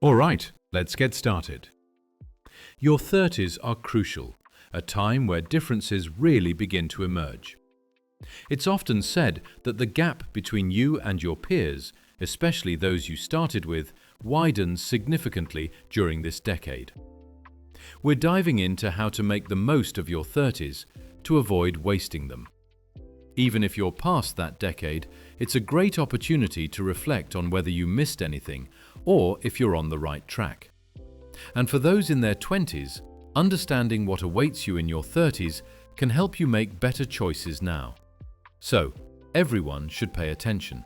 All right, let's get started. Your 30s are crucial, a time where differences really begin to emerge. It's often said that the gap between you and your peers, especially those you started with, widens significantly during this decade. We're diving into how to make the most of your 30s to avoid wasting them. Even if you're past that decade, it's a great opportunity to reflect on whether you missed anything or if you're on the right track. And for those in their 20s, understanding what awaits you in your 30s can help you make better choices now. So, everyone should pay attention.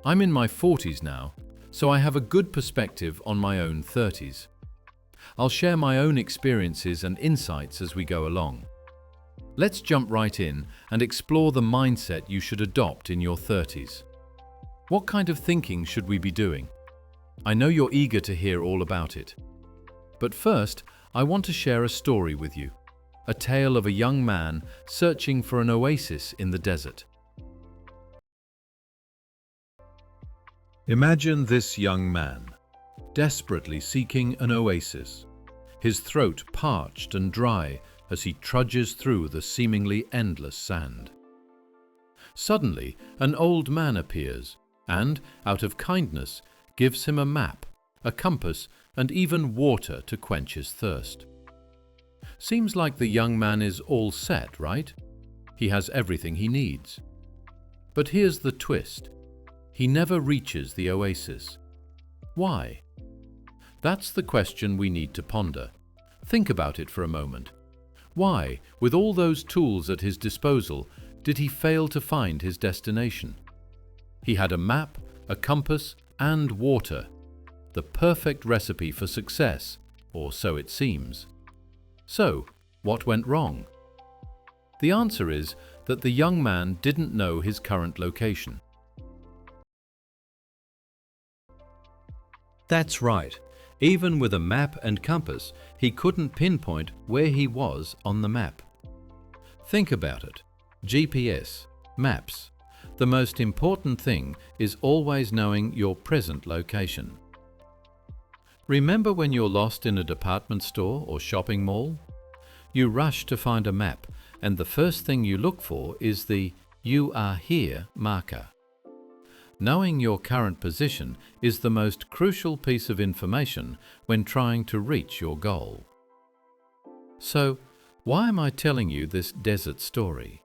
I'm in my 40s now, so I have a good perspective on my own 30s. I'll share my own experiences and insights as we go along. Let's jump right in and explore the mindset you should adopt in your 30s. What kind of thinking should we be doing? I know you're eager to hear all about it. But first, I want to share a story with you. A tale of a young man searching for an oasis in the desert. Imagine this young man, desperately seeking an oasis, his throat parched and dry as he trudges through the seemingly endless sand. Suddenly, an old man appears and, out of kindness, gives him a map, a compass, and even water to quench his thirst. Seems like the young man is all set, right? He has everything he needs. But here's the twist. He never reaches the oasis. Why? That's the question we need to ponder. Think about it for a moment. Why, with all those tools at his disposal, did he fail to find his destination? He had a map, a compass, and water. The perfect recipe for success, or so it seems. So, what went wrong? The answer is that the young man didn't know his current location. That's right. Even with a map and compass, he couldn't pinpoint where he was on the map. Think about it. GPS, maps. The most important thing is always knowing your present location. Remember when you're lost in a department store or shopping mall? You rush to find a map, and the first thing you look for is the "You are here" marker. Knowing your current position is the most crucial piece of information when trying to reach your goal. So, why am I telling you this desert story?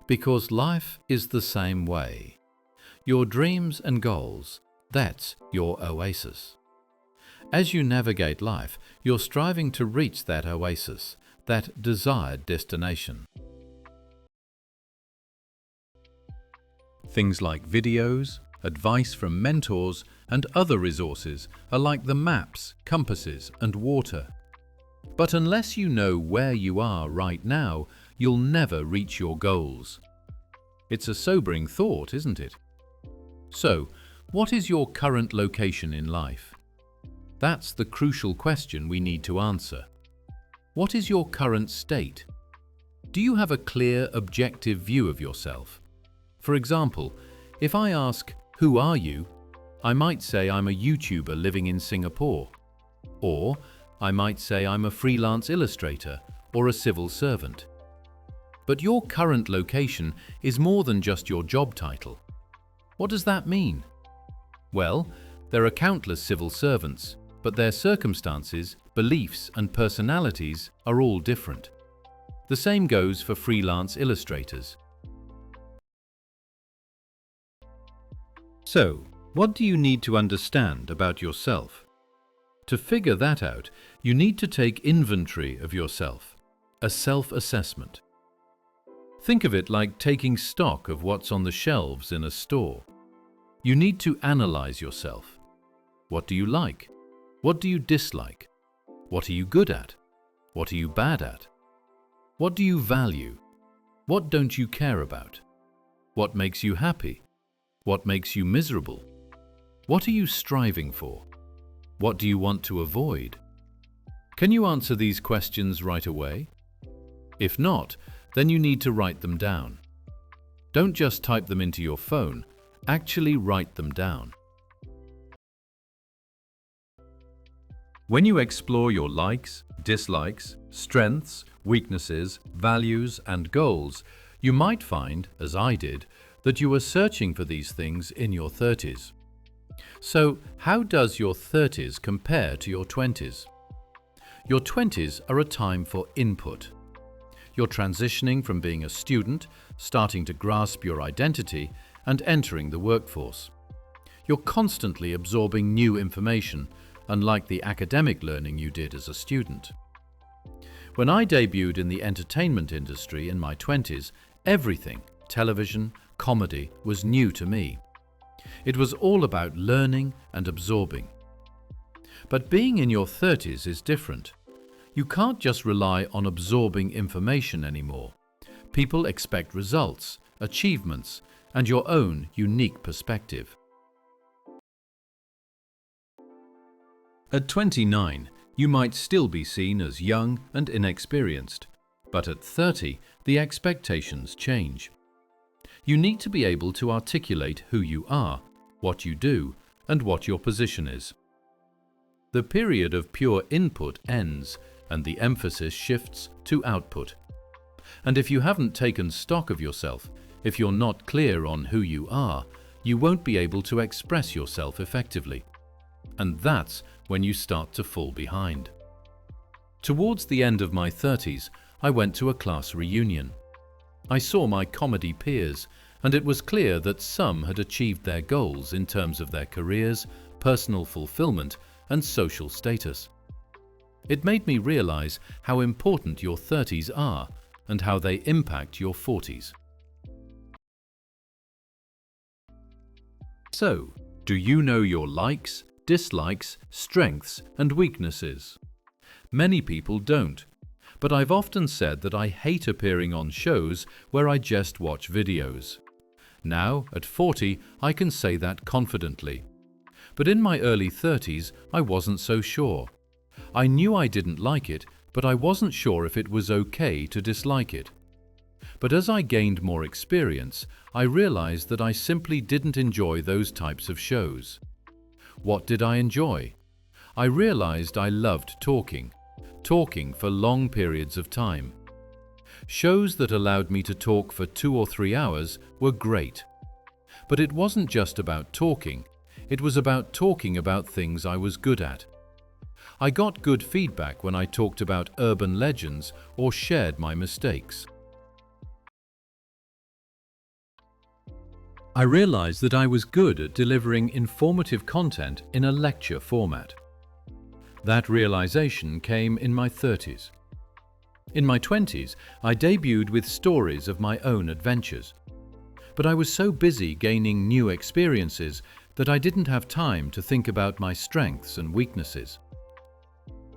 Because life is the same way. Your dreams and goals, that's your oasis. As you navigate life, you're striving to reach that oasis, that desired destination. Things like videos, advice from mentors, and other resources are like the maps, compasses, and water. But unless you know where you are right now, you'll never reach your goals. It's a sobering thought, isn't it? So, what is your current location in life? That's the crucial question we need to answer. What is your current state? Do you have a clear, objective view of yourself? For example, if I ask, "Who are you?" I might say I'm a YouTuber living in Singapore. Or I might say I'm a freelance illustrator or a civil servant. But your current location is more than just your job title. What does that mean? Well, there are countless civil servants, but their circumstances, beliefs, and personalities are all different. The same goes for freelance illustrators. So, what do you need to understand about yourself? To figure that out, you need to take inventory of yourself, a self-assessment. Think of it like taking stock of what's on the shelves in a store. You need to analyze yourself. What do you like? What do you dislike? What are you good at? What are you bad at? What do you value? What don't you care about? What makes you happy? What makes you miserable? What are you striving for? What do you want to avoid? Can you answer these questions right away? If not, then you need to write them down. Don't just type them into your phone, actually write them down. When you explore your likes, dislikes, strengths, weaknesses, values, and goals, you might find, as I did, that you were searching for these things in your 30s. So, how does your 30s compare to your 20s? Your 20s are a time for input. You're transitioning from being a student, starting to grasp your identity, and entering the workforce. You're constantly absorbing new information, unlike the academic learning you did as a student. When I debuted in the entertainment industry in my 20s, everything, television, comedy, was new to me. It was all about learning and absorbing. But being in your 30s is different. You can't just rely on absorbing information anymore. People expect results, achievements, and your own unique perspective. At 29, you might still be seen as young and inexperienced, but at 30, the expectations change. You need to be able to articulate who you are, what you do, and what your position is. The period of pure input ends, and the emphasis shifts to output. And if you haven't taken stock of yourself, if you're not clear on who you are, you won't be able to express yourself effectively. And that's when you start to fall behind. Towards the end of my 30s, I went to a class reunion. I saw my comedy peers, and it was clear that some had achieved their goals in terms of their careers, personal fulfillment, and social status. It made me realize how important your 30s are and how they impact your 40s. So, do you know your likes, dislikes, strengths, and weaknesses? Many people don't, but I've often said that I hate appearing on shows where I just watch videos. Now, at 40, I can say that confidently. But in my early 30s, I wasn't so sure. I knew I didn't like it, but I wasn't sure if it was okay to dislike it. But as I gained more experience, I realized that I simply didn't enjoy those types of shows. What did I enjoy? I realized I loved talking for long periods of time. Shows that allowed me to talk for 2 or 3 hours were great. But it wasn't just about talking, it was about talking about things I was good at. I got good feedback when I talked about urban legends or shared my mistakes. I realized that I was good at delivering informative content in a lecture format. That realization came in my 30s. In my 20s, I debuted with stories of my own adventures. But I was so busy gaining new experiences that I didn't have time to think about my strengths and weaknesses.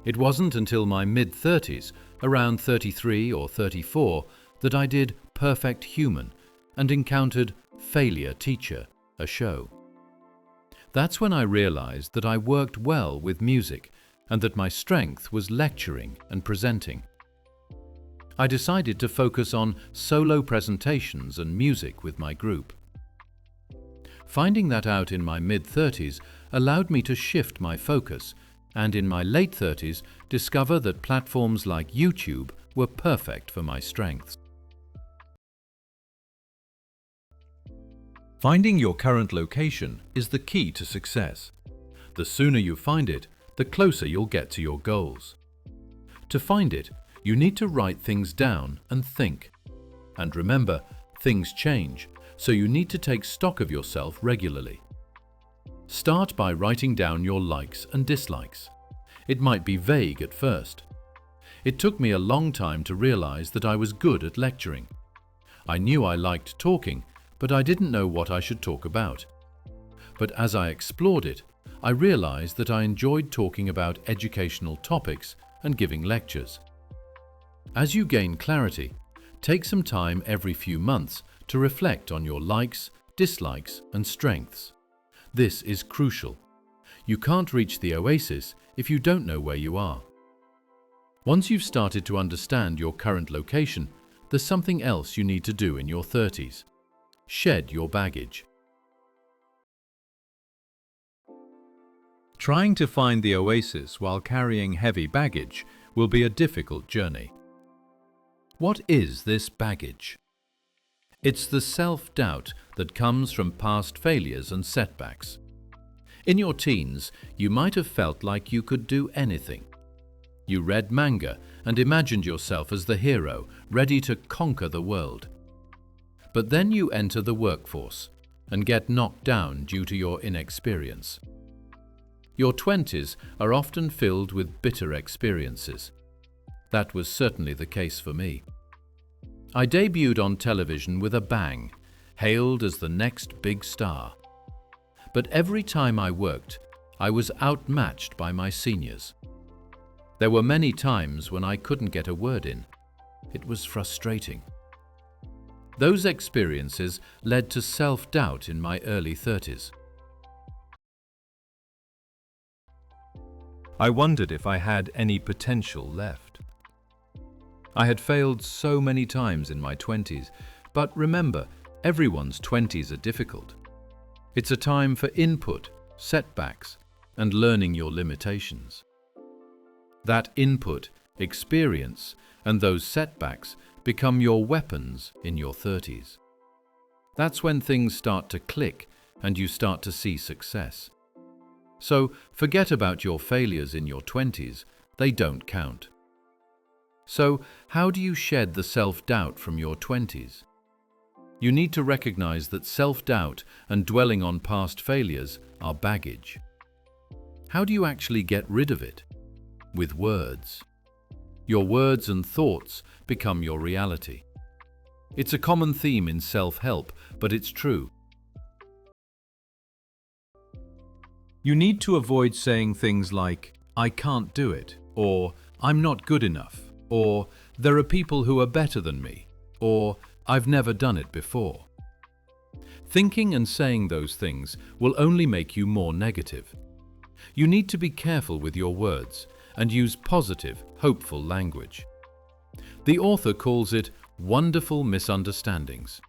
It wasn't until my mid-30s, around 33 or 34, that I did Perfect Human and encountered Failure Teacher, a show. That's when I realized that I worked well with music and that my strength was lecturing and presenting. I decided to focus on solo presentations and music with my group. Finding that out in my mid-30s allowed me to shift my focus and in my late 30s discover that platforms like YouTube were perfect for my strengths. Finding your current location is the key to success. The sooner you find it, the closer you'll get to your goals. To find it, you need to write things down and think. And remember, things change, so you need to take stock of yourself regularly. Start by writing down your likes and dislikes. It might be vague at first. It took me a long time to realize that I was good at lecturing. I knew I liked talking, but I didn't know what I should talk about. But as I explored it, I realized that I enjoyed talking about educational topics and giving lectures. As you gain clarity, take some time every few months to reflect on your likes, dislikes, and strengths. This is crucial. You can't reach the oasis if you don't know where you are. Once you've started to understand your current location, there's something else you need to do in your 30s. Shed your baggage. Trying to find the oasis while carrying heavy baggage will be a difficult journey. What is this baggage? It's the self-doubt that comes from past failures and setbacks. In your teens, you might have felt like you could do anything. You read manga and imagined yourself as the hero, ready to conquer the world. But then you enter the workforce and get knocked down due to your inexperience. Your 20s are often filled with bitter experiences. That was certainly the case for me. I debuted on television with a bang, hailed as the next big star. But every time I worked, I was outmatched by my seniors. There were many times when I couldn't get a word in. It was frustrating. Those experiences led to self-doubt in my early 30s. I wondered if I had any potential left. I had failed so many times in my 20s, but remember, everyone's 20s are difficult. It's a time for input, setbacks, and learning your limitations. That input, experience, and those setbacks become your weapons in your 30s. That's when things start to click and you start to see success. So forget about your failures in your 20s, they don't count. So how do you shed the self-doubt from your 20s? You need to recognize that self-doubt and dwelling on past failures are baggage. How do you actually get rid of it? With words. Your words and thoughts become your reality. It's a common theme in self-help, but it's true. You need to avoid saying things like, "I can't do it," or "I'm not good enough," or "There are people who are better than me," or "I've never done it before." Thinking and saying those things will only make you more negative. You need to be careful with your words and use positive, hopeful language. The author calls it wonderful misunderstandings.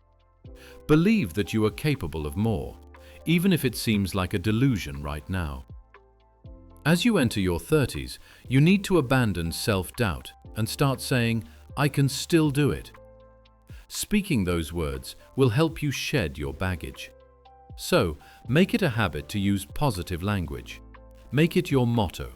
Believe that you are capable of more, even if it seems like a delusion right now. As you enter your 30s, you need to abandon self-doubt and start saying, "I can still do it." Speaking those words will help you shed your baggage. So, make it a habit to use positive language. Make it your motto.